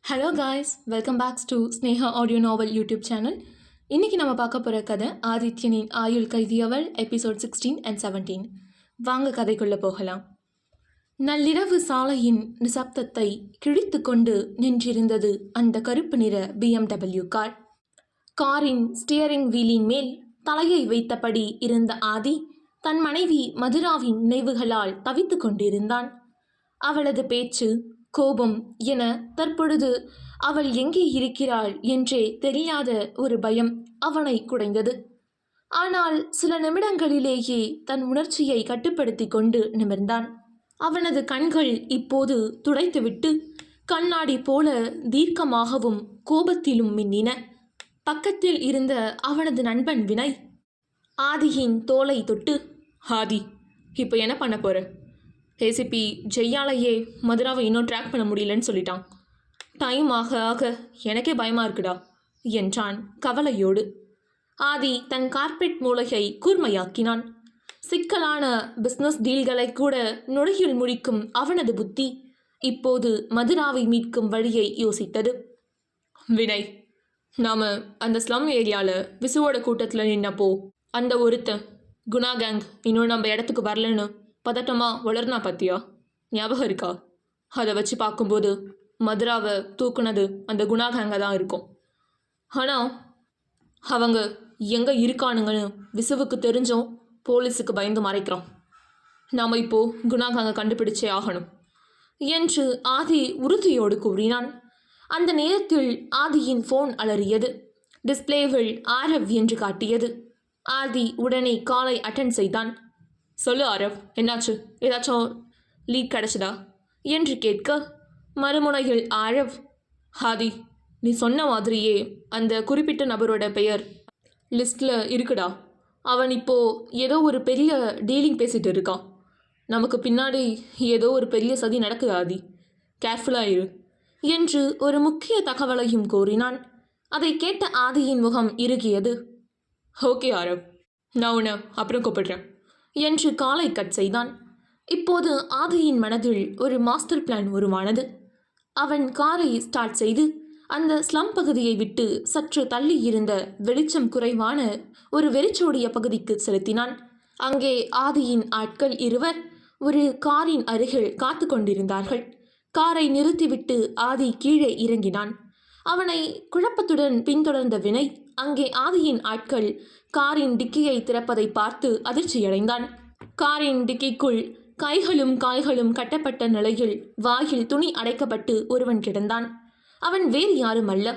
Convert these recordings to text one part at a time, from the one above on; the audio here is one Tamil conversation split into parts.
Hello guys, welcome backs to Sneha audio novel YouTube channel. இன்றைக்கி நம்ம பார்க்க போகிற கதை ஆதித்யனின் ஆயுள் கைதியவள் எபிசோட் 16 and 17. வாங்க கதைக்குள்ளே போகலாம். நள்ளிரவு சாலையின் நிசப்தத்தை கிழித்து கொண்டு நின்றிருந்தது அந்த கருப்பு நிற BMW கார். காரின் ஸ்டியரிங் வீலின் மேல் தலையை வைத்தபடி இருந்த ஆதி தன் மனைவி மதுராவின் நினைவுகளால் தவித்து கொண்டிருந்தான். அவளது பேச்சு, கோபம் என தற்பொழுது அவள் எங்கே இருக்கிறாள் என்றே தெரியாத ஒரு பயம் அவனை குடைந்தது. ஆனால் சில நிமிடங்களிலேயே தன் உணர்ச்சியை கட்டுப்படுத்தி கொண்டு நிமிர்ந்தான். அவனது கண்கள் இப்போது துடைத்துவிட்டு கண்ணாடி போல தீர்க்கமாகவும் கோபத்திலும் மின்னின. பக்கத்தில் இருந்த அவனது நண்பன் வினய் ஆதியின் தோலை தொட்டு, ஆதி, இப்போ என்ன பண்ண போற? ஏசிபி ஜெய்யாலையே மதுராவை இன்னும் ட்ராக் பண்ண முடியலன்னு சொல்லிட்டான். டைம் ஆக ஆக எனக்கே பயமாக இருக்குடா என்றான் கவலையோடு. ஆதி தன் கார்பெட் மூளையை கூர்மையாக்கினான். சிக்கலான பிஸ்னஸ் டீல்களை கூட நொடியில் முடிக்கும் அவனது புத்தி இப்போது மதுராவை மீட்கும் வழியை யோசித்தது. வினய், நாம் அந்த ஸ்லம் ஏரியாவில் விசுவோட கூட்டத்தில் நின்னப்போ அந்த ஒருத்தன் குணா கேங் இன்னும் நம்ம இடத்துக்கு வரலன்னு பதட்டமாக வளர்னா பார்த்தியா? ஞாபகம் இருக்கா? அதை வச்சு பார்க்கும்போது மதுராவை தூக்குனது அந்த குணா கேங்கை தான் இருக்கும். ஆனால் அவங்க எங்கே இருக்கானுங்கன்னு விசுவுக்கு தெரிஞ்சும் போலீஸுக்கு பயந்து மறைக்கிறான். நாம் இப்போது குணா கேங்கை கண்டுபிடிச்சே ஆகணும் என்று ஆதி உறுதியோடு கூறினான். அந்த நேரத்தில் ஆதியின் ஃபோன் அலறியது. டிஸ்பிளேவில் ஆரவ் என்று காட்டியது. ஆதி உடனே காலை அட்டென்ட் செய்தான். சொல்லு ஆரவ், என்னாச்சு? ஏதாச்சும் லீக் கிடச்சதா என்று கேட்க, மறுமுனையில் ஆரவ், ஆதி, நீ சொன்ன மாதிரியே அந்த குறிப்பிட்ட நபரோட பெயர் லிஸ்ட்டில் இருக்குடா. அவன் இப்போது ஏதோ ஒரு பெரிய டீலிங் பேசிகிட்டு இருக்கான். நமக்கு பின்னாடி ஏதோ ஒரு பெரிய சதி நடக்குது ஆதி, கேர்ஃபுல்லாக இரு என்று ஒரு முக்கிய தகவலையும் கூறினான். அதை கேட்ட ஆதியின் முகம் இறுகியது. ஓகே ஆரவ், நான் உன்னை அப்புறம் கூப்பிடுறேன் என்று காலை கட் செய்தான். இப்போது ஆதியின் மனதில் ஒரு மாஸ்டர் பிளான் உருவானது. அவன் காரை ஸ்டார்ட் செய்து அந்த ஸ்லம் பகுதியை விட்டு சற்று தள்ளி இருந்த வெளிச்சம் குறைவான ஒரு வெறிச்சோடிய பகுதிக்கு செலுத்தினான். அங்கே ஆதியின் ஆட்கள் இருவர் ஒரு காரின் அருகில் காத்து கொண்டிருந்தார்கள். காரை நிறுத்திவிட்டு ஆதி கீழே இறங்கினான். அவனை குழப்பத்துடன் பின்தொடர்ந்த வினய் அங்கே ஆதியின் ஆட்கள் காரின் டிக்கியை திறப்பதை பார்த்து அதிர்ச்சியடைந்தான். காரின் டிக்கிக்குள் கைகளும் கால்களும் கட்டப்பட்ட நிலையில் வாயில் துணி அடைக்கப்பட்டு ஒருவன் கிடந்தான். அவன் வேறு யாரும் அல்ல,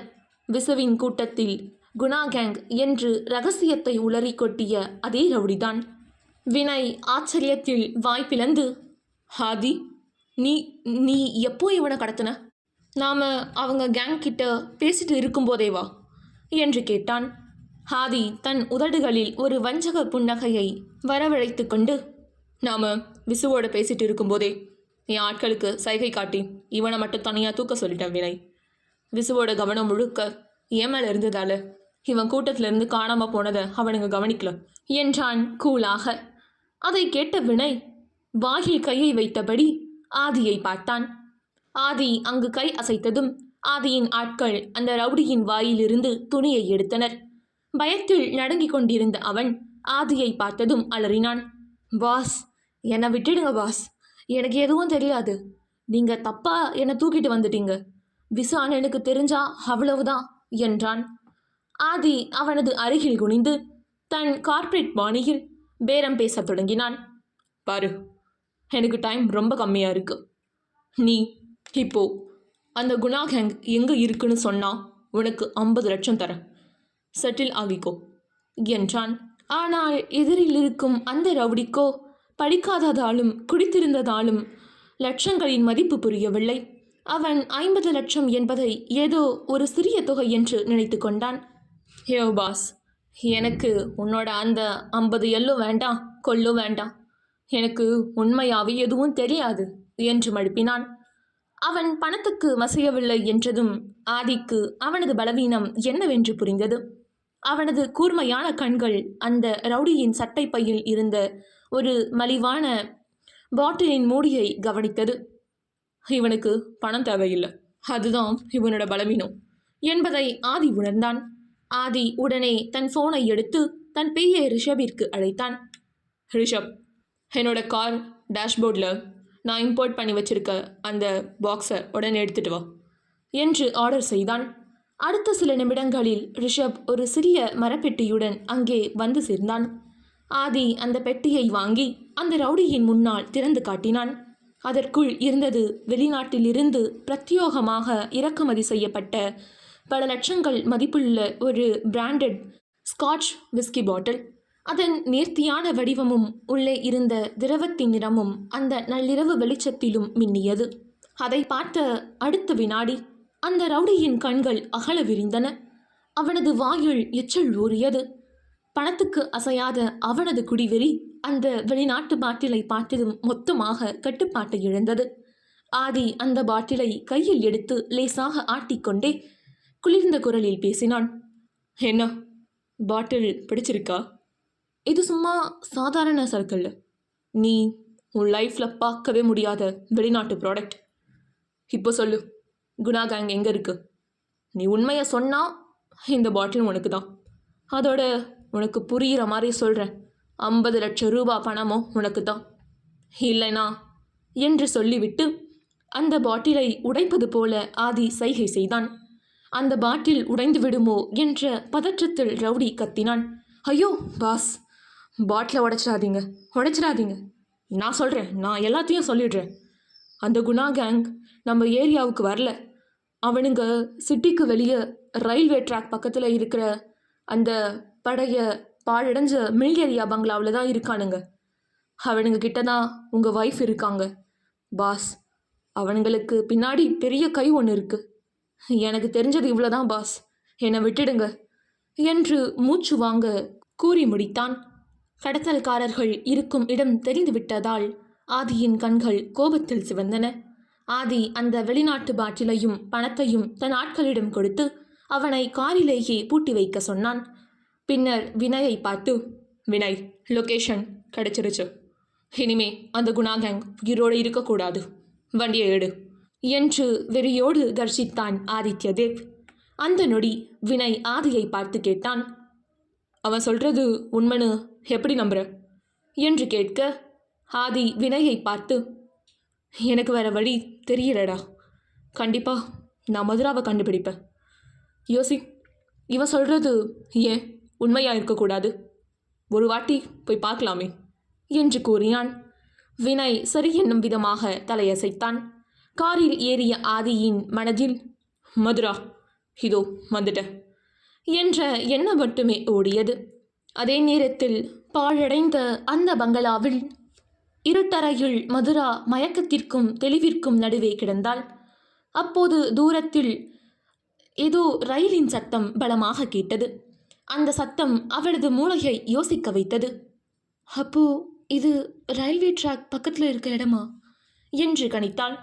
விசுவின் கூட்டத்தில் குணா கேங் என்று ரகசியத்தை உளறி கொட்டிய அதே ரவுடிதான். வினய் ஆச்சரியத்தில் வாய்ப்பிழந்து, ஆதி, நீ நீ எப்போ இவனை கடத்தின? நாம் அவங்க கேங் கிட்ட பேசிட்டு இருக்கும்போதேவா என்று கேட்டான். ஆதி தன் உதடுகளில் ஒரு வஞ்சக புன்னகையை வரவழைத்து கொண்டு, நாம் விசுவோட பேசிட்டு இருக்கும்போதே என் ஆட்களுக்கு சைகை காட்டி இவனை மட்டும் தனியாக தூக்க சொல்லிட்டேன் வினய். விசுவோட கவனம் முழுக்க என் மேலே இருந்ததால இவன் கூட்டத்திலிருந்து காணாமல் போனதை அவனுங்க கவனிக்கல என்றான் கூலாக. அதை கேட்ட வினய் வாயில் கையை வைத்தபடி ஆதியை பார்த்தான். ஆதி அங்கு கை அசைத்ததும் ஆதியின் ஆட்கள் அந்த ரவுடியின் வாயிலிருந்து துணியை எடுத்தனர். பயத்தில் நடுங்கிக் கொண்டிருந்த அவன் ஆதியை பார்த்ததும் அலறினான். பாஸ், என்னை விட்டுடுங்க பாஸ், எனக்கு எதுவும் தெரியாது. நீங்கள் தப்பாக என்னை தூக்கிட்டு வந்துட்டீங்க. விசு அண்ணனுக்கு தெரிஞ்சா அவ்வளவுதான் என்றான். ஆதி அவனது அருகில் குனிந்து தன் கார்ப்பரேட் பாணியில் பேரம் பேசத் தொடங்கினான். பாரு, எனக்கு டைம் ரொம்ப கம்மியாக இருக்கு. நீ இப்போ அந்த குணா கேங் எங்கே இருக்குன்னு சொன்னால் உனக்கு 50 லட்சம் தரேன், செட்டில் ஆகிக்கோ என்றான். ஆனால் எதிரில் இருக்கும் அந்த ரவுடிக்கோ படிக்காததாலும் குடித்திருந்ததாலும் லட்சங்களின் மதிப்பு புரியவில்லை. அவன் 50 லட்சம் என்பதை ஏதோ ஒரு சிறிய தொகை என்று நினைத்து கொண்டான். ஏ பாஸ், எனக்கு உன்னோட அந்த 50 எள்ளும் வேண்டாம், கொள்ளும் வேண்டாம். எனக்கு உண்மையாவே எதுவும் தெரியாது என்று மழுப்பினான். அவன் பணத்துக்கு மசையவில்லை என்றதும் ஆதிக்கு அவனது பலவீனம் என்னவென்று புரிந்தது. அவனது கூர்மையான கண்கள் அந்த ரவுடியின் சட்டை பையில் இருந்த ஒரு மலிவான பாட்டிலின் மூடியை கவனித்தது. இவனுக்கு பணம் தேவையில்லை, அதுதான் இவனோட பலவீனம் என்பதை ஆதி உணர்ந்தான். ஆதி உடனே தன் ஃபோனை எடுத்து தன் பெரிய ரிஷபிற்கு அழைத்தான். ரிஷப், என்னோட கார் டேஷ்போர்டில் நான் இம்போர்ட் பண்ணி வச்சிருக்க அந்த பாக்ஸை உடனே எடுத்துகிட்டு வா என்று ஆர்டர் செய்தான். அடுத்த சில நிமிடங்களில் ரிஷப் ஒரு சிறிய மரப்பெட்டியுடன் அங்கே வந்து சேர்ந்தான். ஆதி அந்த பெட்டியை வாங்கி அந்த ரவுடியின் முன்னால் திறந்து காட்டினான். அதற்குள் இருந்தது வெளிநாட்டிலிருந்து பிரத்யோகமாக இறக்குமதி செய்யப்பட்ட பல லட்சங்கள் மதிப்புள்ள ஒரு பிராண்டட் ஸ்காட்ச் விஸ்கி பாட்டில். அதன் நேர்த்தியான வடிவமும் உள்ளே இருந்த திரவத்தின் நிறமும் அந்த நள்ளிரவு வெளிச்சத்திலும் மின்னியது. அதை பார்த்த அடுத்த வினாடி அந்த ரவுடியின் கண்கள் அகல விரிந்தன. அவனது வாயில் எச்சல் ஊறியது. பணத்துக்கு அசையாத அவனது குடிவெறி அந்த வெளிநாட்டு பாட்டிலை பார்த்ததும் மொத்தமாக கட்டுப்பாட்டை இழந்தது. ஆதி அந்த பாட்டிலை கையில் எடுத்து லேசாக ஆட்டிக்கொண்டே குளிர்ந்த குரலில் பேசினான். என்ன, பாட்டில் பிடிச்சிருக்கா? இது சும்மா சாதாரண சர்க்கிள். நீ உன் லைஃப்பில் பார்க்கவே முடியாத வெளிநாட்டு ப்ராடக்ட். இப்போ சொல்லு, குணா கேங் எங்கே இருக்கு? நீ உண்மையை சொன்னால் இந்த பாட்டில் உனக்கு தான். அதோட உனக்கு புரிகிற மாதிரி சொல்கிறேன், 50 லட்சம் ரூபாய் பணமும் உனக்கு தான். இல்லைனா என்று சொல்லிவிட்டு அந்த பாட்டிலை உடைப்பது போல ஆதி சைகை செய்தான். அந்த பாட்டில் உடைந்து விடுமோ என்ற பதற்றத்தில் ரவுடி கத்தினான். ஐயோ பாஸ், பாட்டிலை உடைச்சிடாதீங்க. நான் சொல்கிறேன், நான் எல்லாத்தையும் சொல்லிடுறேன். அந்த குணா கேங் நம்ம ஏரியாவுக்கு வரல. அவனுங்க சிட்டிக்கு வெளியே ரயில்வே ட்ராக் பக்கத்தில் இருக்கிற அந்த பழைய பாழடைஞ்ச மில் ஏரியா பங்களாவில் தான் இருக்கானுங்க. அவனுங்க கிட்ட தான் உங்கள் ஒய்ஃப் இருக்காங்க பாஸ். அவனுங்களுக்கு பின்னாடி பெரிய கை ஒன்று இருக்குது. எனக்கு தெரிஞ்சது இவ்வளோதான் பாஸ், என்னை விட்டுடுங்க என்று மூச்சு வாங்க கூறி முடித்தான். கடத்தல்காரர்கள் இருக்கும் இடம் தெரிந்துவிட்டதால் ஆதியின் கண்கள் கோபத்தில் சிவந்தன. ஆதி அந்த வெளிநாட்டு பாட்டிலையும் பணத்தையும் தன் ஆட்களிடம் கொடுத்து அவனை காரிலேயே பூட்டி வைக்க சொன்னான். பின்னர் வினயை பார்த்து, வினய், லொகேஷன் கிடைச்சிருச்சு. இனிமே அந்த குணா கேங் உயிரோடு இருக்கக்கூடாது, வண்டியை எடு என்று வெறியோடு கர்ஜித்தான் ஆதித்யதேவ். அந்த நொடி வினய் ஆதியை பார்த்து கேட்டான். அவன் சொல்கிறது உண்மைன்னு எப்படி நம்புற என்று கேட்க, ஆதி வினயை பார்த்து, எனக்கு வேற வழி தெரியலடா. கண்டிப்பாக நான் மதுராவை கண்டுபிடிப்பேன். யோசி, இவன் சொல்கிறது ஏன் உண்மையாக இருக்கக்கூடாது? ஒரு வாட்டி போய் பார்க்கலாமே என்று கூறினான். வினய் சரி என்னும் விதமாக தலையசைத்தான். காரில் ஏறிய ஆதியின் மனதில், மதுரா இதோ வந்துட்ட என்ற எண்ணம் மட்டுமே ஓடியது. அதே நேரத்தில் பாழடைந்த அந்த பங்களாவில் இருட்டறையில் மதுரா மயக்கத்திற்கும் தெளிவிற்கும் நடுவே கிடந்தாள். அப்போது தூரத்தில் ஏதோ ரயிலின் சத்தம் பலமாக கேட்டது. அந்த சத்தம் அவளது மூளையை யோசிக்க வைத்தது. அப்போ இது ரயில்வே ட்ராக் பக்கத்தில் இருக்க இடமா என்று கணித்தாள்.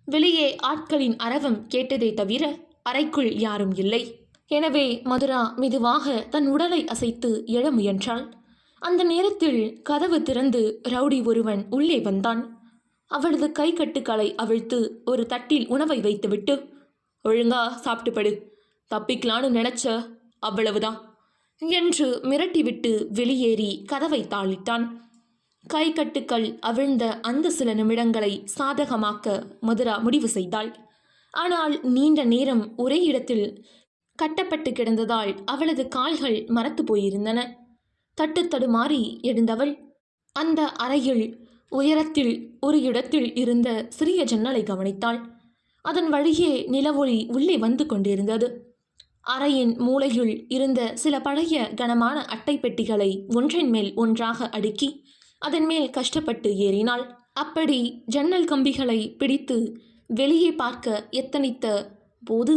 வெளியே ஆட்களின் அரவம் கேட்டதே தவிர அறைக்குள் யாரும் இல்லை. எனவே மதுரா மெதுவாக தன் உடலை அசைத்து எழ முயன்றாள். அந்த நேரத்தில் கதவு திறந்து ரவுடி ஒருவன் உள்ளே வந்தான். அவளது கைக்கட்டுக்களை அவிழ்த்து ஒரு தட்டில் உணவை வைத்துவிட்டு, ஒழுங்கா சாப்பிட்டு படு, தப்பிக்கலான்னு நினைச்ச அவ்வளவுதான் என்று மிரட்டிவிட்டு வெளியேறி கதவை தாளிட்டான். கைக்கட்டுக்கள் அவிழ்ந்த அந்த சில நிமிடங்களை சாதகமாக்க மதுரா முடிவு செய்தாள். ஆனால் நீண்ட நேரம் ஒரே இடத்தில் கட்டப்பட்டு கிடந்ததால் அவளது கால்கள் மரத்து போயிருந்தன. தட்டுத்தடுமாறி எழுந்தவள் அந்த அறையில் உயரத்தில் ஒரு இடத்தில் இருந்த சிறிய ஜன்னலை கவனித்தாள். அதன் வழியே நிலவொளி உள்ளே வந்து கொண்டிருந்தது. அறையின் மூலையில் இருந்த சில பழைய கனமான அட்டை பெட்டிகளை ஒன்றின் மேல் ஒன்றாக அடுக்கி அதன் மேல் கஷ்டப்பட்டு ஏறினாள். அப்படி ஜன்னல் கம்பிகளை பிடித்து வெளியே பார்க்க எத்தனித்த போது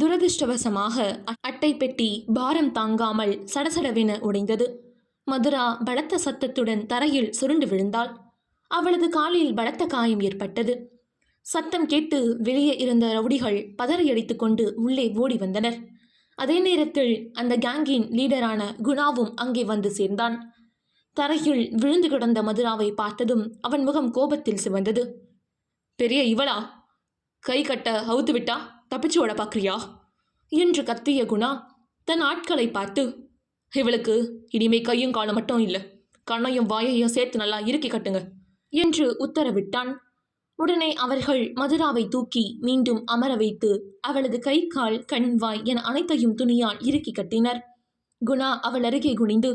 துரதிருஷ்டவசமாக அட்டை பெட்டி பாரம் தாங்காமல் சடசடவென உடைந்தது. மதுரா பலத்த சத்தத்துடன் தரையில் சுருண்டு விழுந்தாள். அவளது காலில் பலத்த காயம் ஏற்பட்டது. சத்தம் கேட்டு வெளியே இருந்த ரவுடிகள் பதறியடித்து கொண்டு உள்ளே ஓடி வந்தனர். அதே நேரத்தில் அந்த கேங்கின் லீடரான குணாவும் அங்கே வந்து சேர்ந்தான். தரையில் விழுந்து கிடந்த மதுராவை பார்த்ததும் அவன் முகம் கோபத்தில் சிவந்தது. பெரிய இவளா? கை கட்ட அவுத்து விட்டா தப்பிச்சு ஓட பார்க்குறியா என்று கத்திய குணா தன் ஆட்களை பார்த்து, இவளுக்கு இனிமே கையும் காலம் மட்டும் இல்லை, கண்ணையும் வாயையும் சேர்த்து நல்லா இறுக்கி கட்டுங்க என்று உத்தரவிட்டான். உடனே அவர்கள் மதுராவை தூக்கி மீண்டும் அமர வைத்து அவளது கை, கால், கண், வாய் என அனைத்தையும் துணியால் இறுக்கி கட்டினர். குணா அவள் அருகே குனிந்து,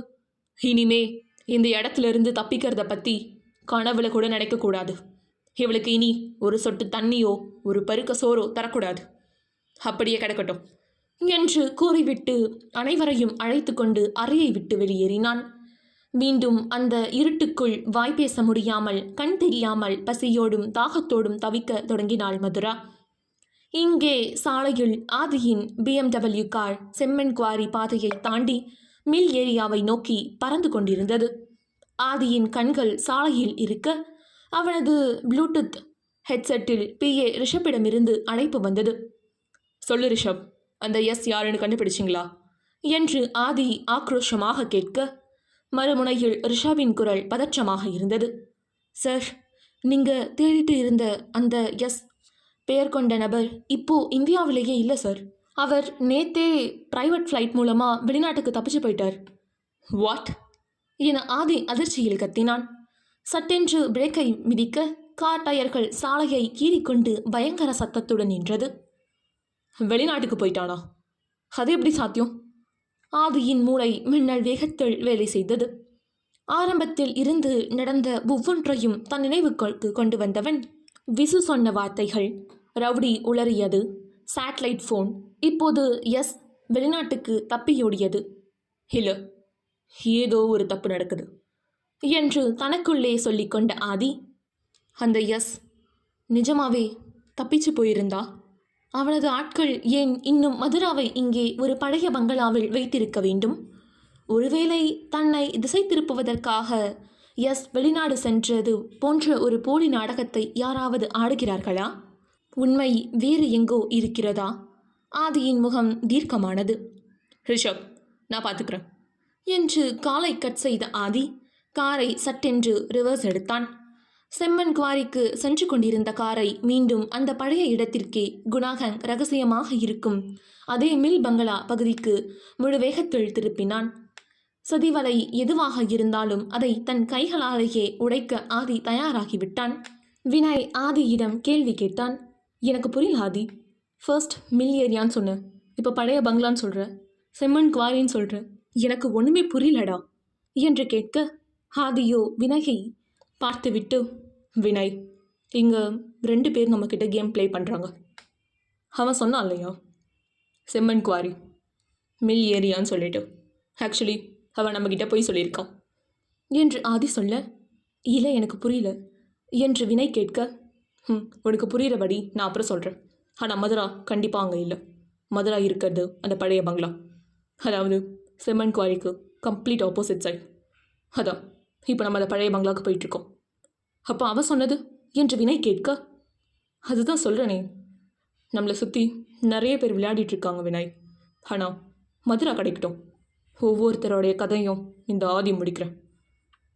இனிமே இந்த இடத்துல தப்பிக்கிறத பற்றி கனவுல கூட நினைக்கக்கூடாது. இவளுக்கு இனி ஒரு சொட்டு தண்ணியோ ஒரு பருக்க சோறோ தரக்கூடாது, அப்படியே கிடக்கட்டும் என்று கூறிவிட்டு அனைவரையும் அழைத்து கொண்டு அறையை விட்டு வெளியேறினான். மீண்டும் அந்த இருட்டுக்குள் வாய் பேச முடியாமல், கண் தெரியாமல், பசியோடும் தாகத்தோடும் தவிக்க தொடங்கினாள் மதுரா. இங்கே சாலையில் ஆதியின் BMW கார் செம்மண் குவாரி பாதையை தாண்டி மில் ஏரியாவை நோக்கி பறந்து கொண்டிருந்தது. ஆதியின் கண்கள் சாலையில் இருக்க அவனது ப்ளூடூத் ஹெட்செட்டில் PA ரிஷப்பிடமிருந்து அழைப்பு வந்தது. சொல்லு ரிஷப், அந்த எஸ் யாருன்னு கண்டுபிடிச்சிங்களா என்று ஆதி ஆக்ரோஷமாக கேட்க, மறுமுனையில் ரிஷாவின் குரல் பதற்றமாக இருந்தது. சார், நீங்கள் தேடிட்டு இருந்த அந்த எஸ் பெயர் கொண்ட நபர் இப்போ இந்தியாவிலேயே இல்லை சார். அவர் நேத்தே பிரைவேட் ஃப்ளைட் மூலமாக வெளிநாட்டுக்கு தப்பிச்சு போயிட்டார். வாட் என ஆதி அதிர்ச்சியில் கத்தினான். சட்டென்று பிரேக்கை மிதிக்க கார் டயர்கள் சாலையை கீறிக்கொண்டு பயங்கர சத்தத்துடன் நின்றது. வெளிநாட்டுக்கு போயிட்டானா? அது எப்படி சாத்தியம்? ஆதியின் மூளை மின்னல் வேகத்தில் வேலை செய்தது. ஆரம்பத்தில் இருந்து நடந்த ஒவ்வொன்றையும் தன் நினைவுக்கு கொண்டு வந்தவன் விசு சொன்ன வார்த்தைகள், ரவுடி உளறியது, சேட்டலைட் ஃபோன், இப்போது எஸ் வெளிநாட்டுக்கு தப்பியோடியது. இல்லை, ஏதோ ஒரு தப்பு நடக்குது என்று தனக்குள்ளே சொல்லிக்கொண்ட ஆதி, அந்த எஸ் நிஜமாவே தப்பிச்சு போயிருந்தா அவனது ஆட்கள் ஏன் இன்னும் மதுராவை இங்கே ஒரு பழைய பங்களாவில் வைத்திருக்க வேண்டும்? ஒருவேளை தன்னை திசை திருப்புவதற்காக எஸ் வெளிநாடு சென்றது போன்ற ஒரு போலி நாடகத்தை யாராவது ஆடுகிறார்களா? உண்மை வேறு எங்கோ இருக்கிறதா? ஆதியின் முகம் தீர்க்கமானது. ரிஷப், நான் பார்த்துக்கிறேன் என்று காலை கட் செய்த ஆதி காரை சட்டென்று ரிவர்ஸ் எடுத்தான். செம்மண் குவாரிக்கு சென்று கொண்டிருந்த காரை மீண்டும் அந்த பழைய இடத்திற்கே குணாகங் ரகசியமாக இருக்கும் அதே மில் பங்களா பகுதிக்கு முழு வேகத்தில் திருப்பினான். சதிவலை எதுவாக இருந்தாலும் அதை தன் கைகளாலேயே உடைக்க ஆதி தயாராகிவிட்டான். வினய் ஆதியிடம் கேள்வி கேட்டான். எனக்கு புரியல ஆதி, ஃபர்ஸ்ட் மில் ஏரியான்னு சொன்ன, இப்போ பழைய பங்களான்னு சொல்கிற, செம்மண் குவாரின்னு சொல்கிற, எனக்கு ஒன்றுமே புரியலடா என்று கேட்க ஆதியோ வினயை பார்த்துவிட்டு, வினய், இங்கே 2 பேர் நம்மக்கிட்ட கேம் ப்ளே பண்ணுறாங்க. அவன் சொன்னான் இல்லையா செம்மண் குவாரி மில் ஏரியான்னு சொல்லிட்டு, ஆக்சுவலி அவன் நம்மக்கிட்ட போய் சொல்லியிருக்கான் என்று ஆதி சொல்ல, இல்லை எனக்கு புரியல என்று வினய் கேட்க, உனக்கு புரிகிறபடி நான் அப்புறம் சொல்கிறேன். ஆனால் மதுரா கண்டிப்பாக அங்கே இல்லை. மதுரா இருக்கிறது அந்த பழைய பங்களா, அதாவது செம்மண் குவாரிக்கு கம்ப்ளீட் ஆப்போசிட் சைட். அதான் இப்போ நம்ம அந்த பழைய பங்களாவுக்கு போயிட்டுருக்கோம். அப்போ அவன் சொன்னது என்று வினய் கேட்க, அதுதான் சொல்கிறேனே, நம்மளை சுற்றி நிறைய பேர் விளையாடிட்டுருக்காங்க வினய். ஆனால் மதுரா கிடைக்கட்டும், ஒவ்வொருத்தரோடைய கதையும் இந்த ஆதி முடிக்கிறேன்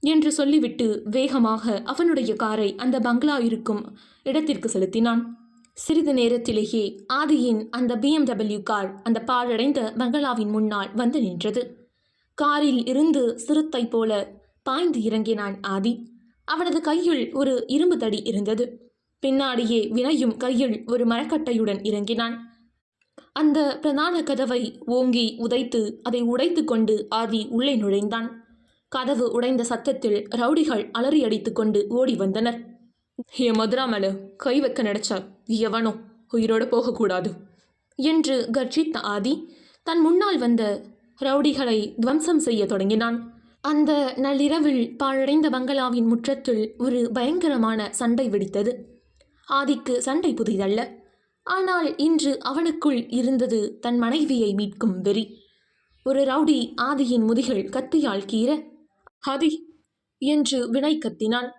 என்று சொல்லிவிட்டு வேகமாக அவனுடைய காரை அந்த பங்களா இருக்கும் இடத்திற்கு செலுத்தினான். சிறிது நேரத்திலேயே ஆதியின் அந்த BMW கார் அந்த பாழடைந்த பங்களாவின் முன்னால் வந்து நின்றது. காரில் இருந்து சிறுத்தை போல பாய்ந்து இறங்கினான் ஆதி. அவனது கையில் ஒரு இரும்பு தடி இருந்தது. பின்னாடியே வினயும் கையில் ஒரு மரக்கட்டையுடன் இறங்கினான். அந்த பிரதான கதவை ஓங்கி உதைத்து அதை உடைத்து கொண்டு ஆதி உள்ளே நுழைந்தான். கதவு உடைந்த சத்தத்தில் ரவுடிகள் அலறி அடித்து கொண்டு ஓடி வந்தனர். என் மதுரா மேல கை வைக்க நினைச்சா எவனோ உயிரோடு போகக்கூடாது என்று கர்ஜித்த ஆதி தன் முன்னால் வந்த ரவுடிகளை துவம்சம் செய்ய தொடங்கினான். அந்த நள்ளிரவில் பாழடைந்த பங்களாவின் முற்றத்தில் ஒரு பயங்கரமான சண்டை வெடித்தது. ஆதிக்கு சண்டை புதிதல்ல, ஆனால் இன்று அவனுக்குள் இருந்தது தன் மனைவியை மீட்கும் வெறி. ஒரு ரவுடி ஆதியின் முதுகில் கத்தியால் கீற, ஆதி என்று வினய் கத்தினான்.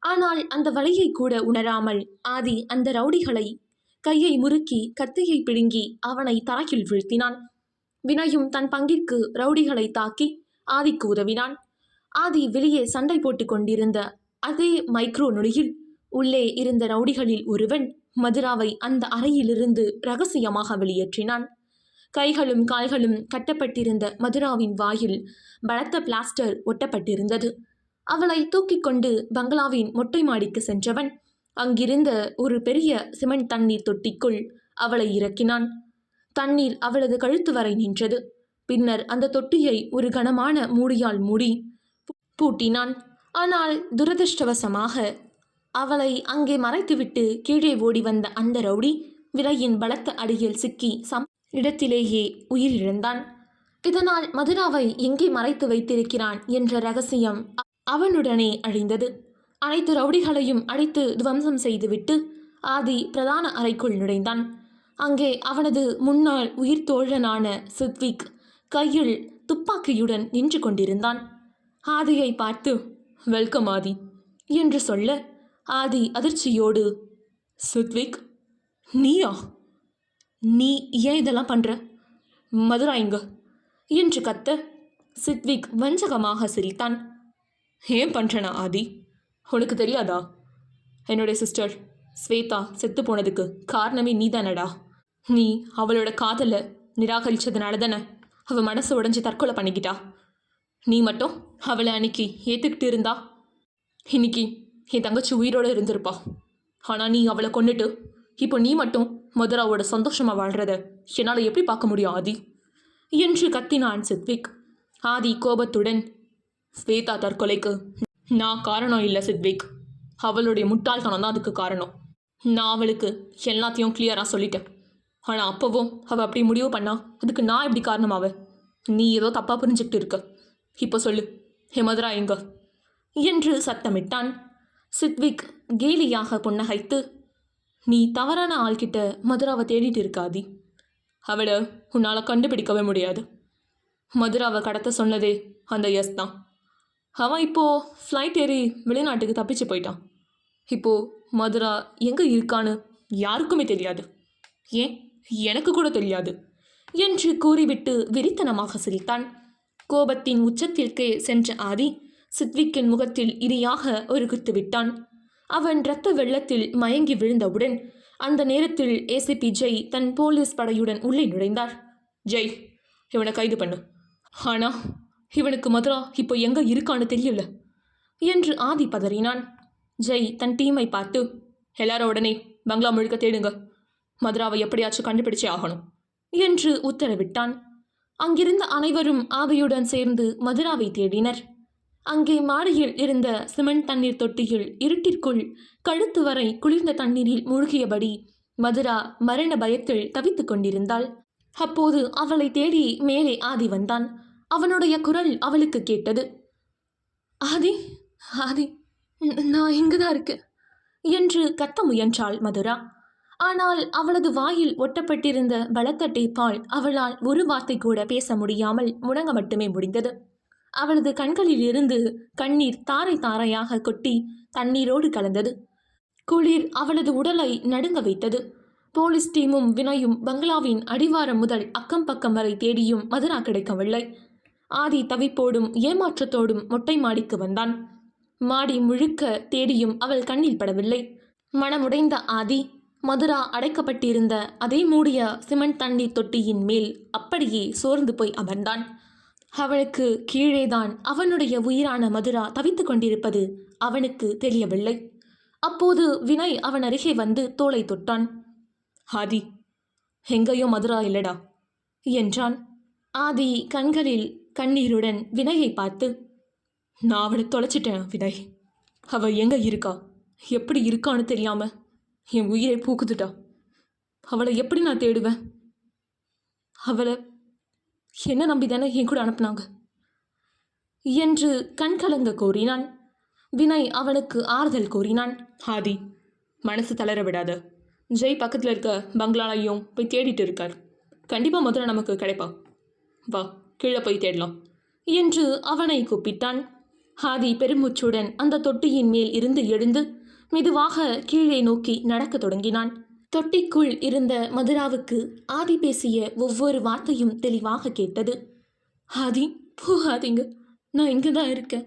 ஆனால் அந்த வலியை கூட உணராமல் ஆதி அந்த ரவுடிகளை கையை முறுக்கி கத்தியை பிடுங்கி அவனை தரையில் வீழ்த்தினான். வினயும் தன் பங்கிற்கு ரவுடிகளை தாக்கி ஆதிக்கு உதவினான். ஆதி வெளியே சண்டை போட்டு கொண்டிருந்த அதே மைக்ரோ நொடியில் உள்ளே இருந்த ரவுடிகளில் ஒருவன் மதுராவை அந்த அறையிலிருந்து ரகசியமாக வெளியேற்றினான். கைகளும் கால்களும் கட்டப்பட்டிருந்த மதுராவின் வாயில் பலத்த பிளாஸ்டர் ஒட்டப்பட்டிருந்தது. அவளை தூக்கி கொண்டு பங்களாவின் மொட்டை மாடிக்கு சென்றவன் அங்கிருந்த ஒரு பெரிய சிமெண்ட் தண்ணீர் தொட்டிக்குள் அவளை இறக்கினான். தண்ணீர் அவளது கழுத்து வரை நின்றது. பின்னர் அந்த தொட்டியை ஒரு கனமான மூடியால் மூடி பூட்டினான். ஆனால் துரதிருஷ்டவசமாக அவளை அங்கே மறைத்துவிட்டு கீழே ஓடி வந்த அந்த ரவுடி விலையின் பலத்த அடியில் சிக்கி இடத்திலேயே உயிரிழந்தான். இதனால் மதுராவை எங்கே மறைத்து வைத்திருக்கிறான் என்ற ரகசியம் அவனுடனே அழிந்தது. அனைத்து ரவுடிகளையும் அடித்து துவம்சம் செய்துவிட்டு ஆதி பிரதான அறைக்குள் நுழைந்தான். அங்கே அவனது முன்னாள் உயிர் தோழனான சித்விக் கையில் துப்பாக்கியுடன் நின்று கொண்டிருந்தான். ஆதியை பார்த்து வெல்கம் ஆதி என்று சொல்ல ஆதி அதிர்ச்சியோடு சித்விக், நீயா? நீ ஏன் இதெல்லாம் பண்ற? மதுரா எங்க என்று கத்த சித்விக் வஞ்சகமாக சிரித்தான். ஏன் பண்றனா ஆதி? உனக்கு தெரியாதா? என்னுடைய சிஸ்டர் ஸ்வேதா செத்து போனதுக்கு காரணமே நீதானடா. நீ அவளோட காதலை நிராகரிச்சதுனால தானே அவள் மனசு உடைஞ்சி தற்கொலை பண்ணிக்கிட்டா. நீ மட்டும் அவளை அன்னைக்கு ஏற்றுக்கிட்டு இருந்தா இன்னைக்கு என் தங்கச்சி உயிரோடு இருந்திருப்பா. ஆனால் நீ அவளை கொண்டுட்டு இப்போ நீ மட்டும் மதுராவோட சந்தோஷமாக வாழ்கிறத என்னால் எப்படி பார்க்க முடியும் ஆதி என்று கத்தினான் சித்விக். ஆதி கோபத்துடன், ஸ்வேதா தற்கொலைக்கு நான் காரணம் இல்லை சித்விக், அவளுடைய முட்டாள்தனம் தான் அதுக்கு காரணம். நான் அவளுக்கு எல்லாத்தையும் கிளியராக சொல்லிட்டேன். ஆனால் அப்போவும் அவள் அப்படி முடிவு பண்ணா அதுக்கு நான் எப்படி காரணமாவ? நீ ஏதோ தப்பாக புரிஞ்சுக்கிட்டு இருக்க. இப்போ சொல்லு, ஹே மதுரா எங்க என்று சத்தமிட்டான். சித்விக் கேலியாக புன்னகைத்து, நீ தவறான ஆள்கிட்ட மதுராவை தேடிட்டு இருக்காதி. அவளை உன்னால் கண்டுபிடிக்கவே முடியாது. மதுராவை கடத்த சொன்னதே அந்த எஸ் தான். அவன் இப்போது ஃப்ளைட் ஏறி வெளிநாட்டுக்கு தப்பிச்சு போயிட்டான். இப்போது மதுரா எங்கே இருக்கான்னு யாருக்குமே தெரியாது, ஏன் எனக்கு கூட தெரியாது என்று கூறிவிட்டு வெறித்தனமாக சிரித்தான். கோபத்தின் உச்சத்திற்கே சென்ற ஆதி சித்விக்கின் முகத்தில் இரியாக ஒரு குத்து விட்டான். அவன் இரத்த வெள்ளத்தில் மயங்கி விழுந்தவுடன் அந்த நேரத்தில் ஏசிபி ஜெய் தன் போலீஸ் படையுடன் உள்ளே நுழைந்தார். ஜெய், இவனை கைது பண்ணு. ஆனால் இவனுக்கு மதுரா இப்போ எங்கே இருக்கான்னு தெரியல என்று ஆதி பதறினான். ஜெய் தன் டீமை பார்த்து, எல்லாரும் உடனே பங்களா முழுக்க தேடுங்க, மதுராவை எப்படியாச்சும் கண்டுபிடிச்சே ஆகணும் என்று உத்தரவிட்டான். அங்கிருந்த அனைவரும் ஆதியுடன் சேர்ந்து மதுராவை தேடினர். அங்கே மாடியில் இருந்த சிமெண்ட் தண்ணீர் தொட்டியில் இருட்டிற்குள் கழுத்து வரை குளிர்ந்த தண்ணீரில் மூழ்கியபடி மதுரா மரண பயத்தில் தவித்து கொண்டிருந்தாள். அப்போது அவளை தேடி மேலே ஆதி வந்தான். அவனுடைய குரல் அவளுக்கு கேட்டது. ஆதி, ஆதி, நான் இங்குதான் இருக்கேன் என்று கத்த முயன்றாள் மதுரா. ஆனால் அவளது வாயில் ஒட்டப்பட்டிருந்த பலத்த டேப்பால் அவளால் ஒரு வார்த்தை கூட பேச முடியாமல் முழங்க மட்டுமே முடிந்தது. அவளது கண்களில் இருந்து கண்ணீர் தாரை தாரையாக கொட்டி தண்ணீரோடு கலந்தது. குளிர் அவளது உடலை நடுங்க வைத்தது. போலீஸ் டீமும் வினயும் பங்களாவின் அடிவாரம் முதல் அக்கம் பக்கம் வரை தேடியும் மதுரா கிடைக்கவில்லை. ஆதி தவிப்போடும் ஏமாற்றத்தோடும் மொட்டை மாடிக்கு வந்தான். மாடி முழுக்க தேடியும் அவள் கண்ணில் படவில்லை. மனமுடைந்த ஆதி மதுரா அடைக்கப்பட்டிருந்த அதே மூடிய சிமெண்ட் தண்ணீர் தொட்டியின் மேல் அப்படியே சோர்ந்து போய் அமர்ந்தான். அவனுக்கு கீழேதான் அவனுடைய உயிரான மதுரா தவித்து கொண்டிருப்பது அவனுக்கு தெரியவில்லை. அப்போது வினய் அவன் அருகே வந்து தோளை தொட்டான். ஆதி, எங்கேயோ மதுரா இல்லடா என்றான். ஆதி கண்களில் கண்ணீருடன் வினயை பார்த்து, நான் அவளை தொலைச்சிட்டேன் வினய். அவள் எங்கே இருக்கா, எப்படி இருக்கான்னு தெரியாம என் உயிரை பூக்குதுட்டா. அவளை எப்படி நான் தேடுவேன்? அவளை என்ன நம்பி தானே என் கூட அனுப்புனாங்க என்று கண்கலங்க கோரினான். வினய் அவனுக்கு ஆறுதல் கூறினான். ஆதி, மனசு தளர விடாத. ஜெய் பக்கத்தில் இருக்க பங்களாலையும் போய் தேடிட்டு இருக்கார். கண்டிப்பாக மதுரா நமக்கு கிடைப்பா. வா, கீழே போய் தேடலாம் என்று அவனை கூப்பிட்டான். ஆதி பெருமூச்சுடன் அந்த தொட்டியின் மேல் இருந்து எழுந்து மெதுவாக கீழே நோக்கி நடக்க தொடங்கினான். தொட்டிக்குள் இருந்த மதுராவுக்கு ஆதி பேசிய ஒவ்வொரு வார்த்தையும் தெளிவாக கேட்டது. ஆதி, போகாதீங்க, நான் இங்கே தான் இருக்கேன்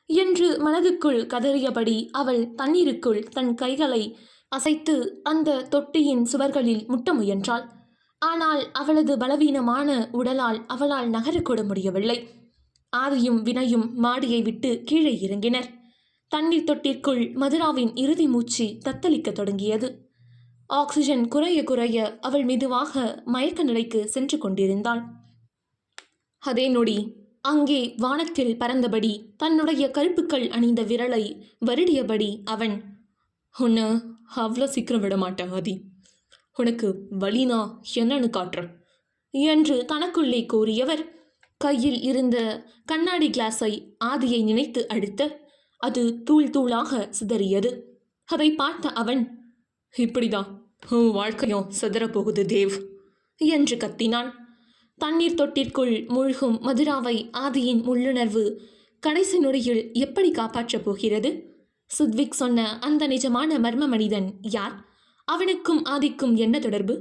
என்று மனதுக்குள் கதறியபடி அவள் தண்ணீருக்குள் தன் கைகளை அசைத்து அந்த தொட்டியின் சுவர்களில் முட்ட முயன்றாள். ஆனால் அவளது பலவீனமான உடலால் அவளால் நகரக்கூட முடியவில்லை. ஆதியும் வினயும் மாடியை விட்டு கீழே இறங்கினர். தண்ணீர் தொட்டிற்குள் மதுராவின் இறுதி மூச்சு தத்தளிக்க தொடங்கியது. ஆக்சிஜன் குறைய குறைய அவள் மெதுவாக மயக்க நிலைக்கு சென்று கொண்டிருந்தாள். அதே நொடி அங்கே வானத்தில் பறந்தபடி தன்னுடைய கருப்புக்கள் அணிந்த விரலை வருடியபடி அவன், உன்னை அவ்வளோ சீக்கிரம் விட மாட்டேன் ஆதி, உனக்கு வலினா என்னன்னு காட்டுற என்று தனக்குள்ளே கூறியவர் கையில் இருந்த கண்ணாடி கிளாஸை ஆதியை நினைத்து அடித்த அது தூள் தூளாக சிதறியது. அதை பார்த்த அவன், இப்படிதான் உன் வாழ்க்கையும் சிதறப்போகுது தேவ் என்று கத்தினான். தண்ணீர் தொட்டிற்குள் மூழ்கும் மதுராவை ஆதியின் உள்ளுணர்வு கடைசி நொடியில் எப்படி காப்பாற்றப் போகிறது? சுத்விக் சொன்ன அந்த நிஜமான மர்ம மனிதன் யார்? அவனுக்கும் ஆதிக்கும் என்ன தொடர்பு?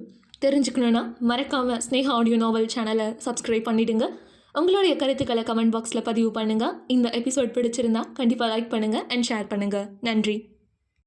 தெரிஞ்சுக்கணுன்னா மறக்காம ஸ்னேகா ஆடியோ நாவல் சேனலை சப்ஸ்கிரைப் பண்ணிடுங்க. உங்களுடைய கருத்துக்களை கமெண்ட் பாக்ஸில் பதிவு பண்ணுங்கள். இந்த எபிசோட் பிடிச்சிருந்தா கண்டிப்பாக லைக் பண்ணுங்கள் அண்ட் ஷேர் பண்ணுங்கள். நன்றி.